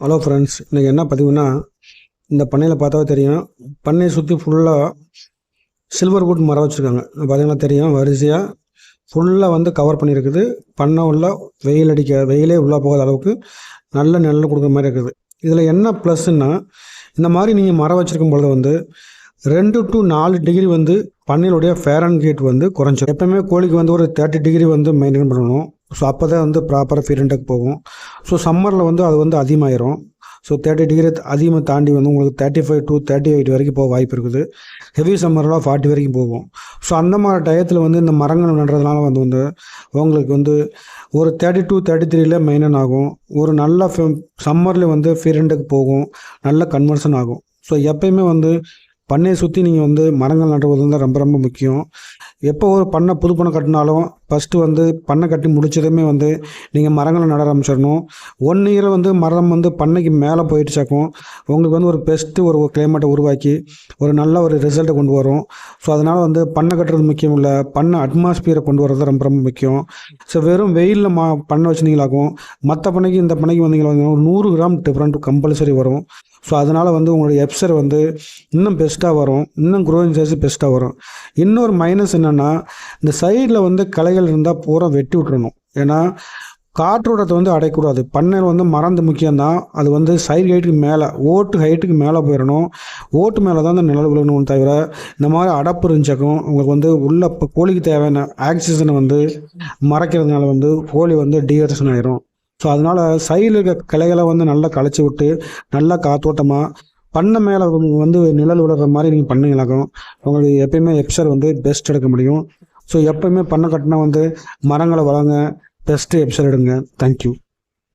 Hello friends, இன்றைக்கி என்ன பதிவுனா, இந்த பண்ணையில் பார்த்தாவே தெரியும். பண்ணையை சுற்றி ஃபுல்லாக சில்வர் வுட் மரம் வச்சுருக்காங்க. பார்த்தீங்கன்னா தெரியும், வரிசையாக ஃபுல்லாக வந்து கவர் பண்ணியிருக்குது. பண்ணை உள்ள வெயிலே உள்ளே போகாத அளவுக்கு நல்ல நிழல் கொடுக்குற மாதிரி இருக்குது. இதில் என்ன ப்ளஸ்ன்னா, இந்த மாதிரி நீங்கள் மரம் வச்சுருக்கும் பொழுது வந்து 2 to 4 டிகிரி வந்து பண்ணையினுடைய ஃபேரன்ஹீட் வந்து குறைஞ்சிடும். எப்போயுமே கோழிக்கு வந்து ஒரு 30 டிகிரி வந்து மெயின்டைன் பண்ணணும். ஸோ அப்போ தான் வந்து ப்ராப்பராக ஃபீட் போகும். ஸோ சம்மரில் வந்து அது வந்து அதிகமாகிடும். ஸோ 30 டிகிரி அதிகமாக தாண்டி வந்து உங்களுக்கு 35 to 38 வரைக்கும் போக வாய்ப்பு இருக்குது. ஹெவி சம்மரில் 40 வரைக்கும் போகும். ஸோ அந்த மாதிரி டயத்தில் வந்து இந்த மரங்கள் நடுறதுனால வந்து உங்களுக்கு வந்து ஒரு 30 to 33 மெயின்டைன் ஆகும். ஒரு நல்ல சம்மரில் வந்து ஃபீட் போகும், நல்ல கன்வர்ஷன் ஆகும். ஸோ எப்பயுமே வந்து பண்ணையை சுற்றி நீங்கள் வந்து மரங்கள் நடுவது வந்து ரொம்ப ரொம்ப முக்கியம். எப்போ ஒரு புது பண்ணை கட்டினாலும் ஃபஸ்ட்டு வந்து பண்ணை கட்டி முடிச்சதுமே வந்து நீங்கள் மரங்களை நட ஆரம்பிச்சிடணும். 1 இயர் வந்து மரம் வந்து பண்ணைக்கு மேலே போயிடுச்சாக்கும் உங்களுக்கு வந்து ஒரு பெஸ்ட்டு ஒரு கிளைமேட்டை உருவாக்கி ஒரு நல்ல ஒரு ரிசல்ட்டை கொண்டு வரும். ஸோ அதனால் வந்து பண்ணை கட்டுறது முக்கியம் இல்லை, பண்ணை அட்மாஸ்பியரை கொண்டு வரது ரொம்ப ரொம்ப முக்கியம். ஸோ வெறும் வெயிலில் பண்ணை வச்சுருந்தீங்களாக்கும் மற்ற பண்ணைக்கு இந்த பண்ணைக்கு வந்தீங்களா 100 கிராம் டிஃப்ரெண்ட் கம்பல்சரி வரும். ஸோ அதனால் வந்து உங்களுடைய எப்சர் வந்து இன்னும் பெஸ்ட்டாக வரும், இன்னும் க்ரோயிங் சைஸ் பெஸ்ட்டாக வரும். இன்னொரு மைனஸ் என்னென்னா, இந்த சைடில் வந்து களைகள் இருந்தால் பூரா வெட்டி விட்டுறணும். ஏன்னா காற்றோட்டத்தை வந்து அடையக்கூடாது. பண்ணையில் வந்து மறந்து முக்கியம்தான். அது வந்து சைடு ஹைட்டுக்கு மேலே, ஓட்டு ஹைட்டுக்கு மேலே போயிடணும். ஓட்டு மேலே தான் அந்த நிழல் விழணும். தவிர இந்த மாதிரி அடப்பு இருந்துச்சாக்கும் உங்களுக்கு வந்து உள்ள இப்போ கோழிக்கு தேவையான ஆக்சிஜனை வந்து மறைக்கிறதுனால வந்து கோழி வந்து டீஹைட்ரேஷன் ஆயிரும். ஸோ அதனால் சைடில் இருக்க கிளைகளை வந்து நல்லா களைச்சி விட்டு நல்லா காத்தோட்டமாக பண்ணை மேலே வந்து நிழல் விழுற மாதிரி நீங்கள் பண்ணீங்களாக்கும் உங்களுக்கு எப்பயுமே எப்சர் வந்து பெஸ்ட் எடுக்க முடியும். ஸோ எப்பயுமே பண்ணை கட்டினா வந்து மரங்களை வளங்க, பெஸ்ட்டு எப்சர் எடுங்க. தேங்க்யூ.